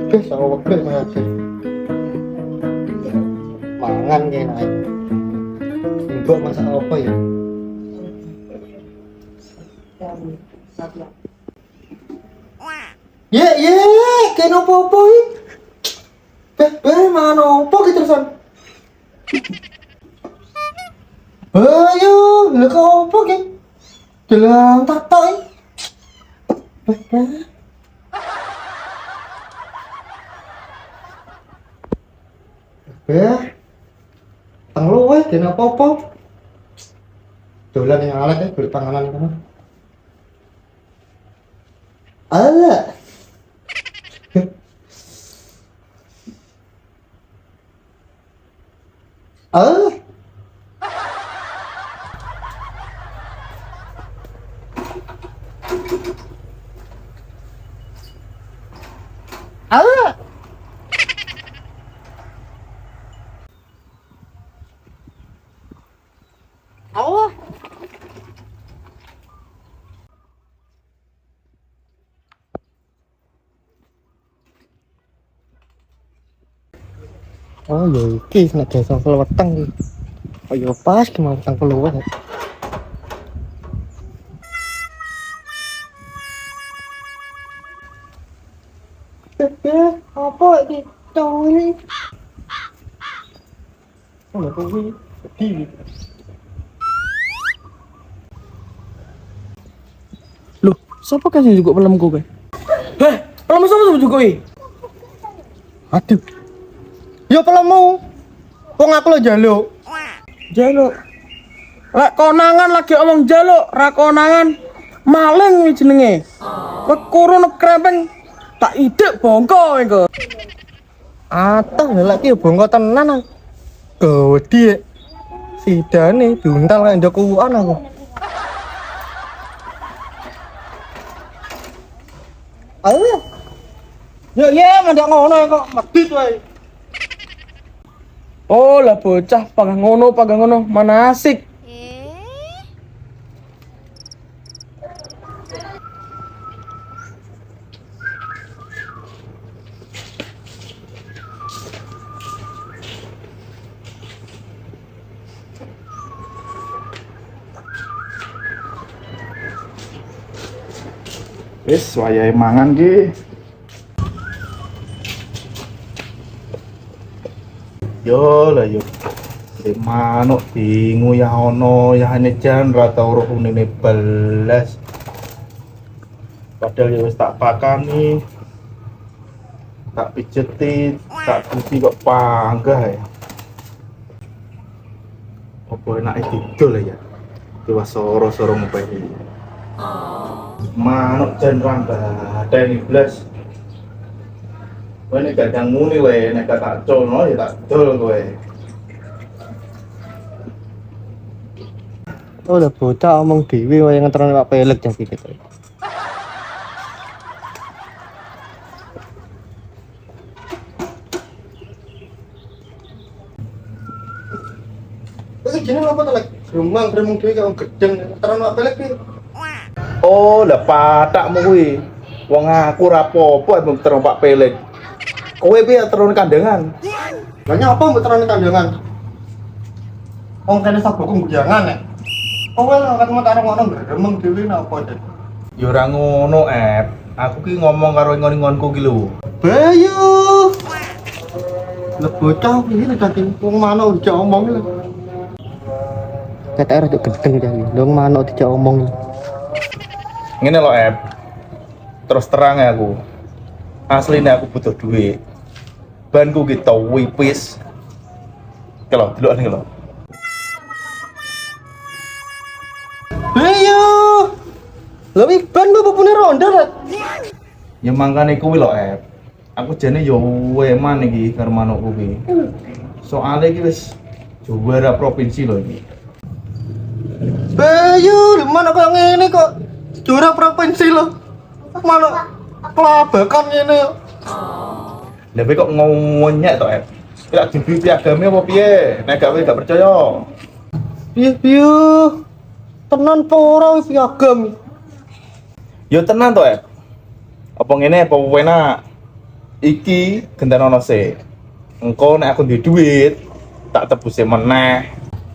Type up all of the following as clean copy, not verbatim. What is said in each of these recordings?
Wegah sak wegah malah mangan kene ae. Mbok masak apa ya? Ye, kene opo-opo iki? Mangan opo ki terusan? Ayo, lha kok opo ki? Delang tatok iki. Tang luwe kene apa-apa. Dolan yang alat golek panganan kono. Alah. Alah. Alah. Allah. Oh ya iki nek desa keleweteng iki. Oh ya pas ki mau tang keluar. Apa iki? Cowok ini. Oh lha kuwi sedih. Loh, siapa kan yang juga pelemku kan? Heh, pelem sama juga iki? Aduh. Yo pelemu. Wong aku lo njaluk. Njaluk. Lek konangan lagi omong njaluk, ra konangan maling iki jenenge. Kowe kurun krempeng tak idek bongko engko. Atah lek iki bongko tenan. Gede. Sidane diuntal kaya njokuan aku. Ayo. Ya, mandak ngono kok medit wae. Oh lah bocah pagah ngono mana asik. Wis wayahe mangan ki. Yo lah yo. Di manuk bingung ya ono ya hanya jan ra tau roh unine belas. Padahal ya wis tak pakani. Tak pijeti, tak cuci kok panggah ya. Apa enake didol ya? Dewa soro-soro ngopeni. Manuk jan rambatan iblis. Kowe nek gadang muni wae nek tak colno ya tak dol kowe. Oh lah bocah omong dhewe wae ngeterone Pak Pelek jan iki. Iki jenenge apa to lek? Gremeng dhewe kok gedeng ngeterone Pak Pelek iki. Oh, lah patakmu kuwi. Wong aku ra apa-apa mbok terus Pak Pelek. Kowe piye terus kandangan? Lah nyapa mbok terone kandangan? Wong kene saboku gujangan nek. Kowe lho ketemu karo ngono gremeng dhewe napa jan? Ya ora ngono, Aku ki ngomong karo ngon-ngonku ki lho. Bayu. Lah bocah iki nek dadi wong manuk dijak omong lho. Kata rada gedeng jadi. Wong manuk dijak omong. Ngene lho, Terus terang ya aku. Aslinya aku butuh duit. Banku gitu wipis. Kalau dulu nih lo. Bayu. Lebih ban bapak punya ronda lah. Ya mangkane kuwi lho, Aku jane yo weman iki karo manukku kuwi. Soale iki wis juara provinsi lho iki. Bayu, mana kok ngene kok juara provinsi lo? Mana kelabakan ngene? Lah kowe kok ngonyek to, Kira dibi piagame apa piye? Nek gak percaya. Piye? Tenan apa ora piagam? Yo tenan to, Apa ngene apa enak? Iki gentenono sik. Engko nek aku duwe duit, tak tebuse meneh.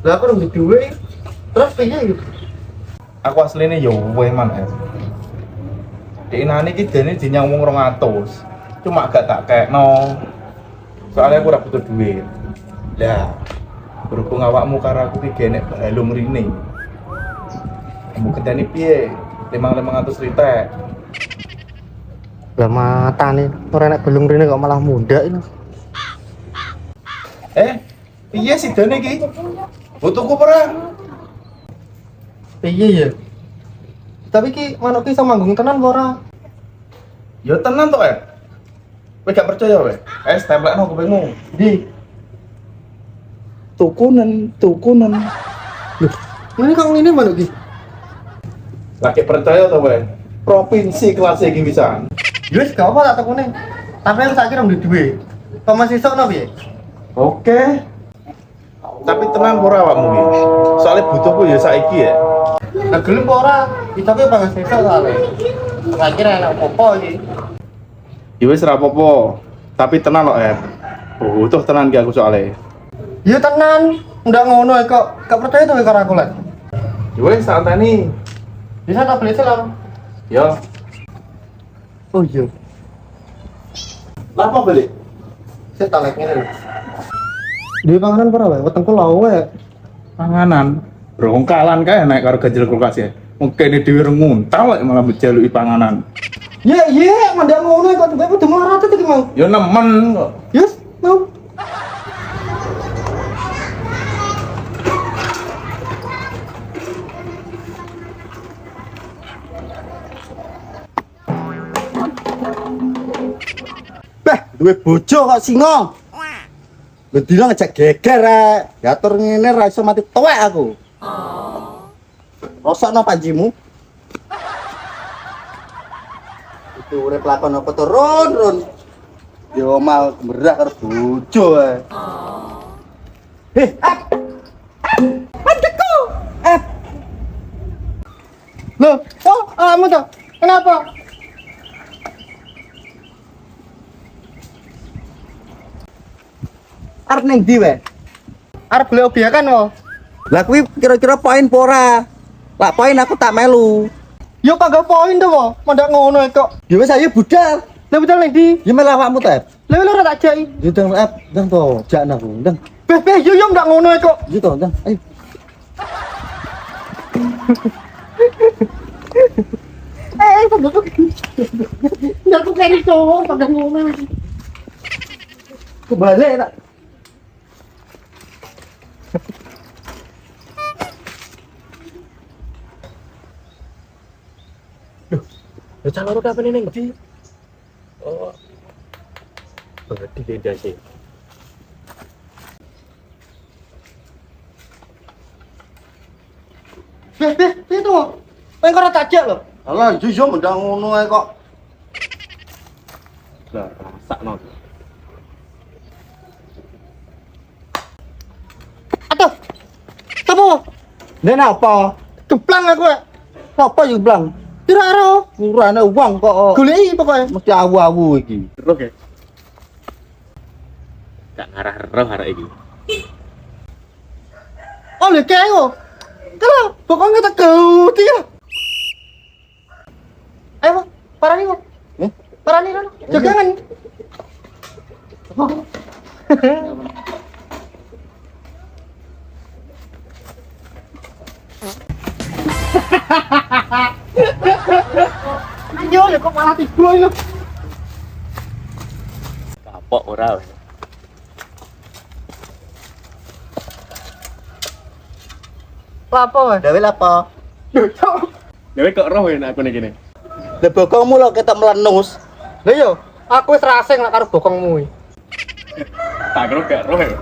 Lah aku nang duwe. Terus piye iki? Aku asline yo eman ya. Dinane iki dene dinyang wong 200. Cuma gak tak kekno. Soalnya aku ora butuh duit. Lah, berhubung awakmu karo aku iki genek balung rine. Kamu ketani piye? 500 ritek. Lah matane ora nek belum rene kok malah mundak ini. Piye sih dene iki? Butuhku ora? Piye ya? Tapi ki manuk ki iso manggung tenan apa ora? Ya tenan to, Kowe gak percaya wae? Templekno kupingmu. Di. Tukunen. Loh, ini kok ngene manuk ki? Lagi percaya to wae? Provinsi kelas iki pisan. Wis gak apa tak tekune. Tapi aku saiki rong duwe. Kok masih sok no piye? Oke. Tapi tenang ora awakmu iki. Soale butuhku ya saiki ya. Lah gelem apa ora? Ditoke banget sesuk soalé. Saiki ra enak apa iki. Ya wis ora apa-apa. Tapi tenang lho, butuh tenan ki aku soalnya. Ya tenan, ndak ngono kok. Gak percaya to karo aku lek. Ya wis santeni. Bisa tak beli selang. Ya. Oh iya. Lah apa beli? Saya tak lek ngene lho. Duwe panganan ora wae? Wetengku lho wae. Panganan. Rongkalan kae naik karo ganjel kulkas ya. Mungkin ini dhewe nguntal malah menjaluki panganan. Iya, mandak ngono kok tiba udah marah tuh iki mau. Ya nemen kok. Yes, mau. Beh, duwe bojo kok singo. Bedino ngejak geger rek. Diatur ngene ra iso mati tuwek aku. Rosokno panjimu. Itu urip lakon apa turun. Yo mal gemerah karo bojo ae. Manteku. Loh, kamu tuh. Kenapa? Arep ning ndi wae? Arep beli obiakan wo. Lah kuwi kira-kira poin apa ora? Lah poin aku tak melu. Yo kagak poin to wo, mandak ngono kok. Ya wis ayo budal. Lah budal ning ndi? Ya melu awakmu tep. Lah ora tak jaki. Yo ndang ndang to, jak aku, ndang. Beh yo ndak ngono kok. Yo to, ndang. Ayo. Pagod. Ndak ko kaya to, pagod ngono. Kebalik tak. Ya calon udah apa nih neng? Oh, berarti beda sih. Itu. Pengen kau tak jak loh. Alah, jujur mendang ngono ae kok. Lah, rasa no. Atuh. Apa? Nek apa? Keplang aku. Apa yo blang? Kira-kira urane uang kok. Goleki pokoke mesti awu-awu iki. Roh ya? Gak ngarah roh arek iki. Oh, lek keo. Kalau pokoknya tak gauti ya. Ayo, parani kok. Parani kan. Jagangan. Ayo, ya kok malah tidur lu. Kapok ora weh. Lapo, Dewe lapo. Dewe kok roh ya aku nih gini. Lah bokongmu lho ketok melenus. Lah yo, aku wis rasing lek karo bokongmu iki. Tak kira gak roh ya.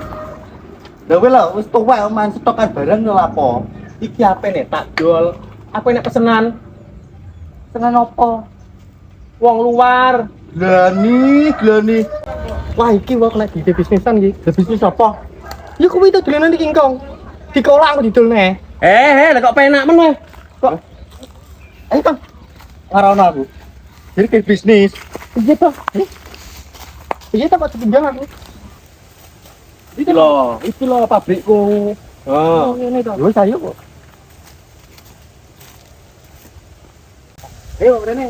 Dewe lho wis tuwek oman stokan barang lho lapo. Iki apa nih? Tak jual. Apa ini pesenan? Seneng opo? Wong luar. Glani. Wah, iki wae kena di bisnisan iki. Bisnis apa? Ya kuwi itu dolanan di kingkong. Dikolah aku didolne. Lah kok penak men weh. Kok ayo Bang. Ora ono aku. Jadi kayak bisnis. Iya toh. Iya tak kok pinjam aku. Itu loh pabrikku. Oh, Ini to. Wis ayo kok. Ayo Rene.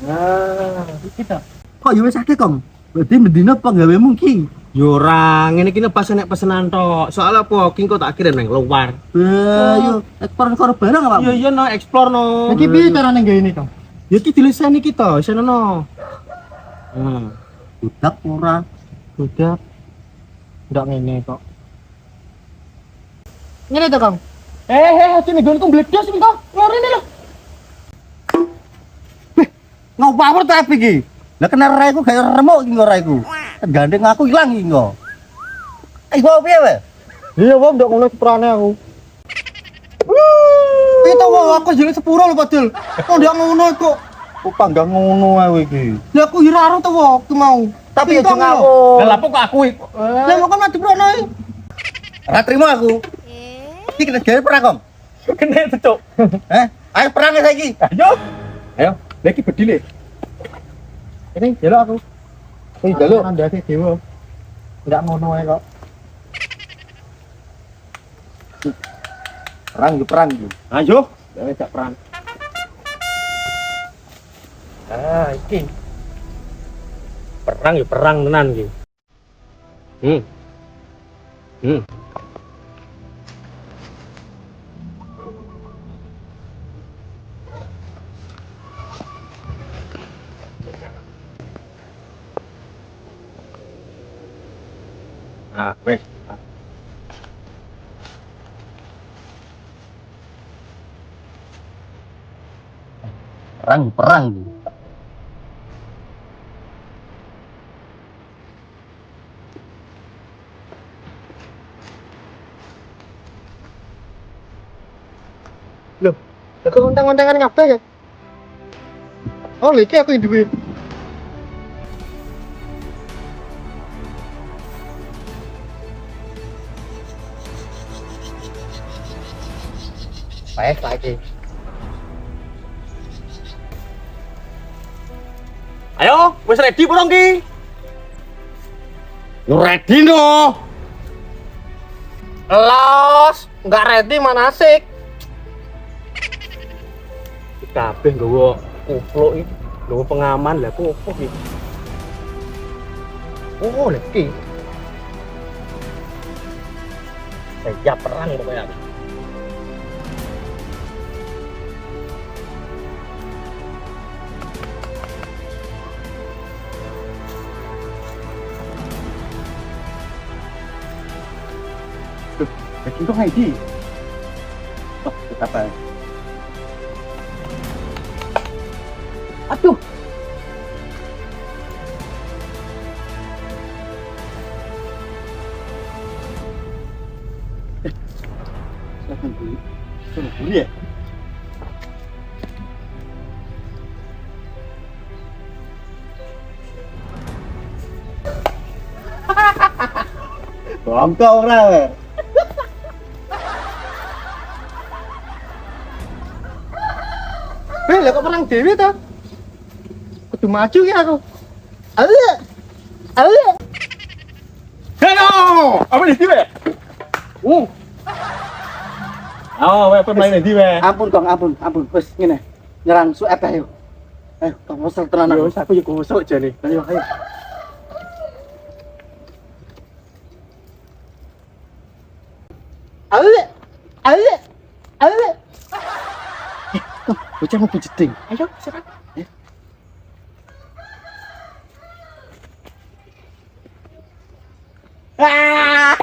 nah, Kita. Kok yo wis akeh, Kong? Berarti mendina penggawemu ki. Yo ora ngene iki pas nek pesenan tok. Soale apa ki kok tak kirim nang luar. Yo ekspor barang apa? Iya no explore no. Iki piye carane gawe ini, Kong? Ya iki dileseni kita, senono. Budak ora. Budak. Ndak ngene kok. Ngene to, Kong. Aja nggonku mbledos iki to. Lorene lho. Ngopawur ta iki? Lah kena ora iku gak remuk iki ora iku. Gandeng aku ilang iki kok. Iku piye wae? Iya, Bang, ndak ngono ceprane aku. Itu wong aku jeli sepuro lho, Padil. Kok ndak ngono kok. Kok panggang ngono ae iki. Lah aku ira karo to waktu mau. Tapi aja ngawur. Lah apa kok aku Lah kok mati prono iki. Ora trimo aku. Iki kena gawe perang, Kong. kena itu, Cuk. Ayo perang saiki. Ayo, lagi bedile. Ini jaluk aku. Ini jaluk ndake dewa. Ndak ngono ae kok. Perang iki. Ayo, gak perang. Iki. Perang ya perang tenan iki. Wes. Perang. Loh, aku ngontang-ngontangan kabeh ya. Oh, iki aku duwe. Baik lagi. Ayo, wis ready porong ki? Lu ready no? Los, nggak ready mana asik. Kabeh nggawa kupluk iki, nggawa pengaman lah kok opo iki. Oh, lagi. Siap perang pokoknya. Lagi kok ngaji. Oh, apa? Aduh. Silakan dulu. Suruh dulu ya. Bangka ora we. Lah kok perang dhewe to? Kudu maju ki aku. Ayo. Halo, apa di sini? Oh, apa main di sini? Ampun, Kong, ampun. Wis ngene. Nyerang suet ayo. Ayo, Kong wesel tenan aku. Aku yo gosok jane. Ayo. Ayo. Bocah mau jeding. Ayo, serang. Ah!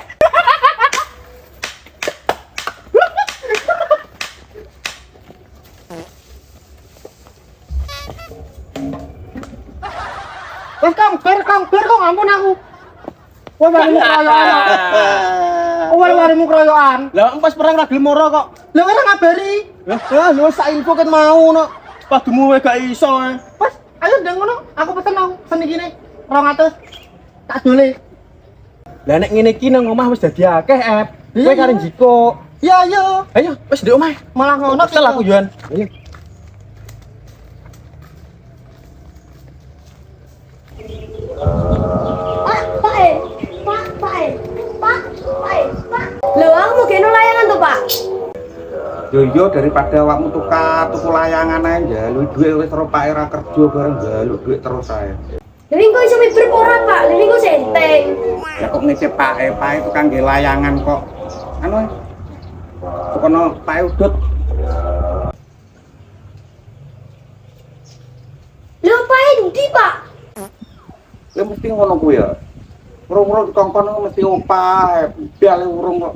Wes Kong, ampun aku. Wah, barimu keroyokan. Barimu keroyokan. Lah pas perang ra gelem ora kok. Lah ora ngabari. Lah lu sak info ket mau no. Padumu wae gak iso. Wes, ayo ndang ngono. Aku pesen aku sen iki ne. 200. Tak dole. Lah nek ngene iki nang omah wis dadi akeh, Ep. Kowe Iya. karo Jiko. Ya, ayo. Ayo, wis ndek omah. Malah ngono Kesel aku Juan. Ayo. Loh, aku mau geno layangan tuh, Pak. Yo daripada awakmu tuku layangan aja, lu duit wis karo Pak era kerja bareng njaluk duit terus ae. Jadi kok iso miber ora, Pak? Jadi kok senteng. Ya kok ngece Pak itu kan nggih layangan kok. Anu kono Pak udut. Lho, Pak Endi, Pak? Ya mesti ngono kuwi ya. Urung-urung kongkon mesti opah, biale urung kok.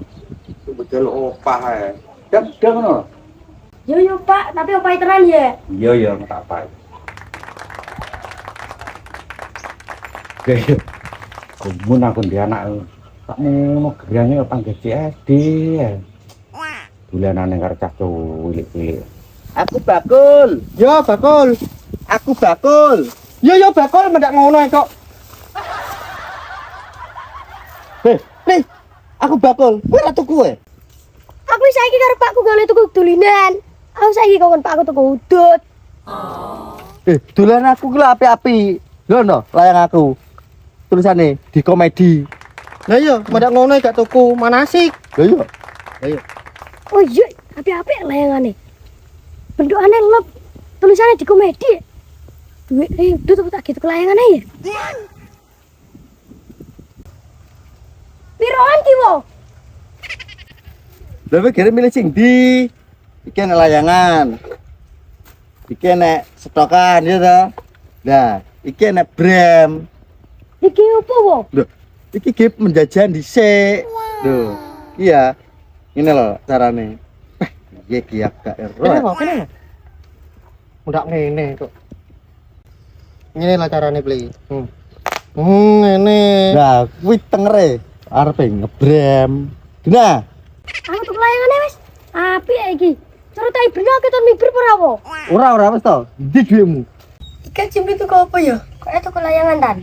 Betul opah ae. Dang ngono. Yo, Pak, tapi opai tenan ya. Iya tak apa. Oke. Kumun aku ndi anak. Sakmu gerange panggil CSD. Bulanane karo cah cilik-cilik. Aku bakul. Yo bakul. Aku bakul. Yo bakul mendak ngono kok. Nih, aku bakul. Kowe ra tuku kowe. Aku saiki karo Pakku gale tuku dulinan. Aku saiki kon Pakku tuku udut. Dolan aku ki lho api-api. Lho no, layang aku. Tulisane di komedi. Lah iya, mendak ngono gak tuku manasik. Lah iya. Oh iya, api-api layangane. Bentukane lep. Tulisannya di komedi. Duit udut apa tak gitu layangane ya? Piroan ki wo? Lha kowe kira milih sing ndi? Iki nek layangan. Iki nek stokan ya ta. Lah, iki nek brem. Iki opo wo? Lho, iki gip menjajan dhisik. Lho, iya. Ini loh carane. Iya ki agak ero. Kene. Ndak ngene kok. Ngene lah carane beli. Ngene. Lah, kuwi tengere arepe ngebrem. Gina. Aku tuku layangane wis. Apik iki. Cara tak ibrene keton miber ora wo? Ora wis to. Ndi dhuwitmu? Iki cimri tuku apa ya? Kok tuku layangan tan?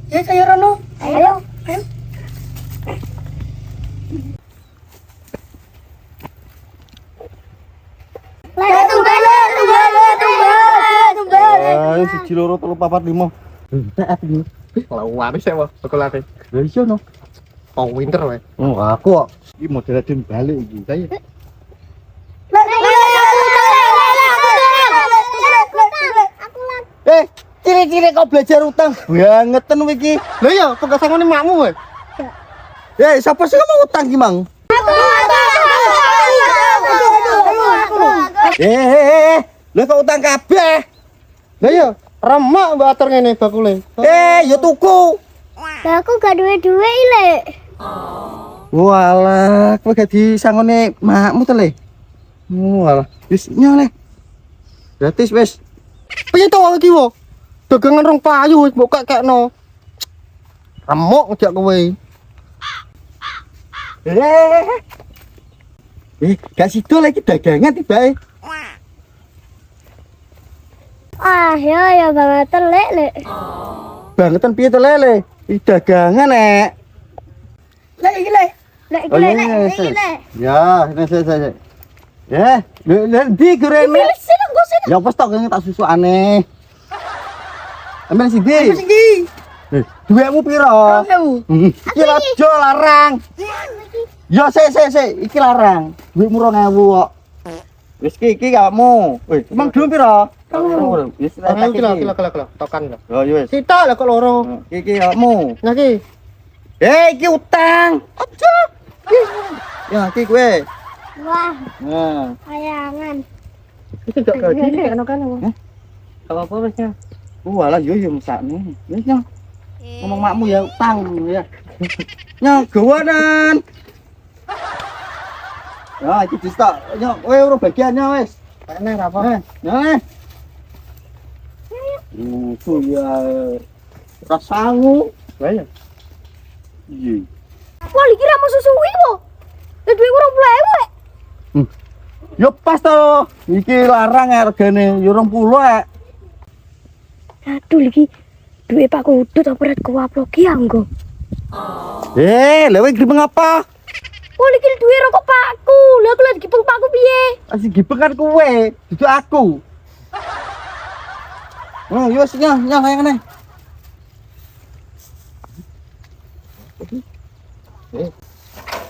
Ya saya rono. Ayo. Ayo siji loro telu papat lima. Tak api ini. Lawan sih wah, sekolahnya. Lah iya no. Oh winter wae. Oh aku kok. Iki model den balik iki. Saya. Ciri-ciri kau belajar utang bangetan kowe iki. Lah iya, pengasangane makmu kowe. Siapa sih mau utang ki, Mang? Lah kok utang kabeh? Lah iya, remak mbak atur ngene bakule. Ya tuku. Lah aku gak duwe-duwe Lek. Walah, kowe gak disangone makmu to, Le? Walah, wis nyole. Gratis wis. Piye to iki wo? Dagangan rong payu wis mbok kakekno. Remuk ngejak kowe. Gak sido lagi dagangan tibae. Ya bangetan Lek. Bangetan piye to, Le? Iki dagangan nek. Lek iki Lek. Lek iki Lek. Ya, ini saya. Ndi gorene? Pilih sini nggo sini. Ya wis tok tak susu aneh. Ambil sini. Duitmu piro? 2000. Iki aja larang. Ya sik. Iki larang. Duitmu 2000 kok. Wis iki kamu. Emang duit piro? Wis Kilo. Tokan lho. Oh, ya wis. Sitok lah kok loro. Iki kamu. Nah ki. Iki utang. Aja. Ya iki kowe. Wah, Nah, layangan. Itu gak gaji kayak kan. apa wis ya. Walah yo mesakne. Wis ya. Ngomong makmu ya utang ya. Nya gawanan. Ya iki distok. Nya kowe ora bagiannya wis. Enak ra apa. Nah. Itu ya rasangu. Lah ya. Iya. Wah, iki ra mau susui wo. Lah duwe 20.000. Yo pas to. Iki larang hargane yo 20 Aduh iki duwe Pak Kudut apa ret kuwaploki anggo. Lha kowe gripeng apa? Wah, iki duwe rokok Pakku. Lah aku lagi gipeng Pakku piye? Asih gipeng kan kowe, dudu aku. Oh, yo wis nya layangane.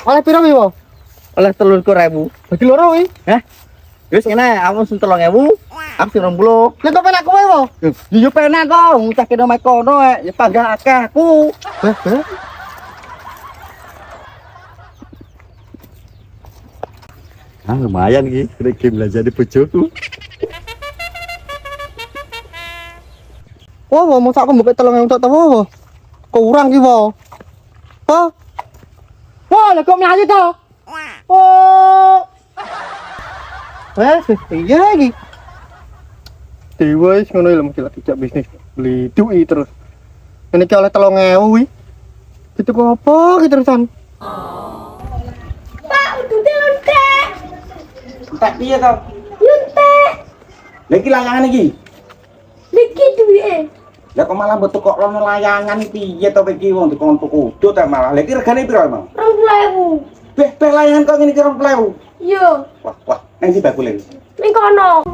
Oleh piro wi, Wo? Oleh 13.000. Bagi loro wi. Hah? Wis ngene, aku sing 3.000, aku sing 20. Lek kok penak kowe, Wo? Yo penak kok, ngucah kene mek kono ya panggah akeh aku. Ah, lumayan iki, kena game belajar di bojoku. Wah, mau sak buka 3.000 tok ta, Wo? Kurang ki, Wo. Hah? Wah, lek kok mlayu to? Oh. Iya iki. Dewa wis ngono lho mesti dijak bisnis beli duit terus. Ini ki oleh 3.000 wi. Itu kok apa ki terusan? Pak, udute lontek. Tak piye to? Lontek. Lha iki layangan iki. Niki duwike. Lah kok malah mbok kok lono layangan piye to iki wong dikon tuku udut ta malah. Lah iki regane piro emang? 20.000. Beh layangan kok ngene iki 20.000. Yo, Wah, nang si bakule. ning kono.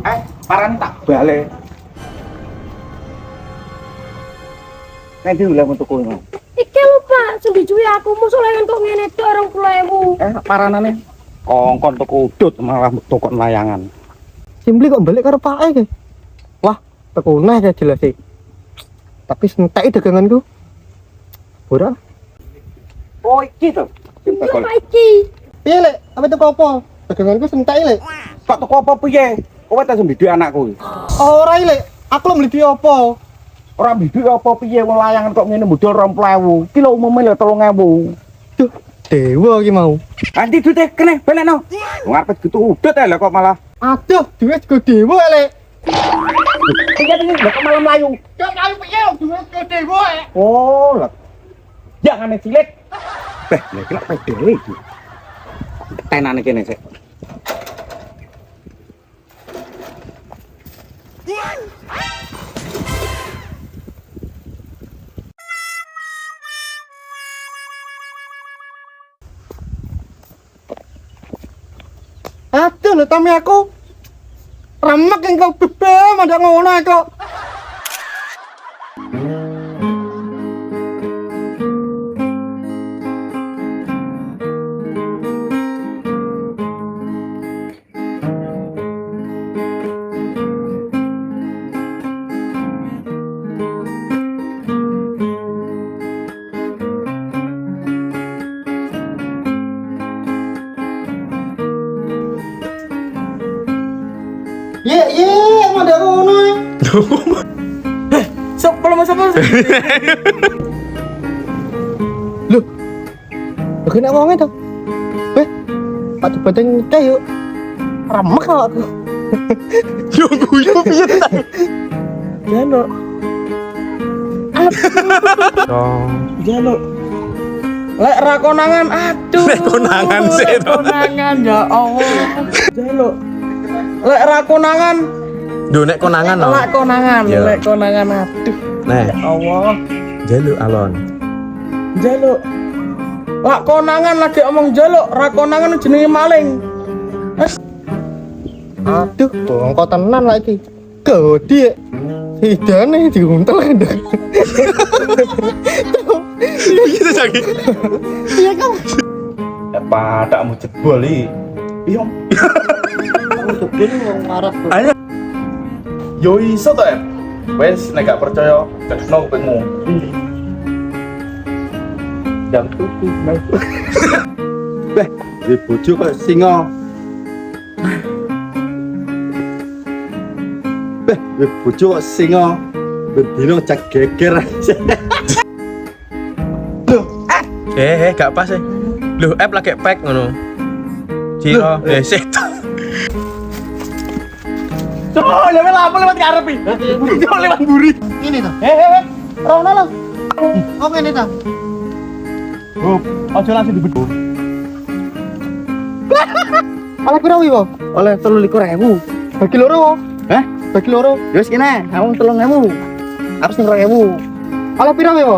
Parane tak bale. Nang ndi lha tuku emang? Iki lho Pak, sing dicuwi aku musuh layangan kok ngene tok 20.000. Paranane kongkon tuku udut malah tuku layangan. Simpli kok balik karo Pak ki. Wah, teko neh ya jelas sih. Tapi sentai daganganku. Ora. Oh, iki to. Iya Pak iki. Piye lek? Apa teko apa? Daganganku sentai lek. Kok tuku apa piye? Kowe tak sembidi anakku. Ora lek. Aku lho mlidi apa? Ora mbidi apa piye wong layangan kok ngene modal 20.000. Ki lho umume lho 3.000. Duh, dewa ki mau. Nanti dute kene belekno. Wong arep gitu udut lho kok malah. Aduh, duit go dewa lek. Piye piye kok malah mlayu. Kok ayo piye duit go dewa lek. Oh, lah. Jangan cilik. Beh, lek lak pede iki. Tenane kene sik. Aduh, lho tami aku. Remek engkau bebe, mandak ngono kok. Ye, mandak ngono. Sapa lho sapa? Loh. Oke nek wonge to. Pak Jabatan nikah yuk. Remek kok aku. Yo guyu piye ta? Jano. Jano. Lek ra konangan, aduh. Lek konangan sih to. Konangan ya Allah. Jano. Lek ra konangan, Duh nek konangan no. lek konangan, Iya. lek konangan aduh. Nah, Ya Allah. jaluk alon. Jaluk. Lak konangan lagi omong jaluk, ra konangan jenenge maling. Wes. Aduh, bongko tenan lagi. Godi. Hidane diuntel ndek. Gitu lagi. Iya kan? Padakmu jebol iki. Iya. Jebul wong marah. Ayo. Yo iso to, Em. Wes nek gak percaya, cekno kupingmu. Jam tuku mau. Beh, di bojo kok singa. Beh, di bojo kok singa. Bendino cak geger. Gak pas sih. Loh, app lagi pack ngono. Ciro, setan. Oh, lewat ngarep iki. Yo lewat mburi. Ini to. Rono lho. Oh, ngene to. Oh, aja langsung dibedhu. Oleh piro wi, Wo? Oleh 23.000. Bagi loro, Wo. Hah? Bagi loro. Wis kene, aku 3.000. Aku sing 2.000. Oleh piro wi, Wo?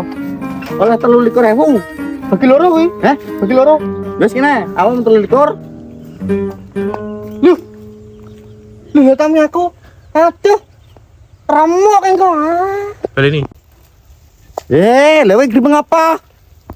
Oleh 23.000. Bagi loro kuwi. Hah? Bagi loro. Wis kene, aku 23. Loh. Loh, tami aku. Aduh. Remuk engko. Kali ini. Lewe gribeng apa?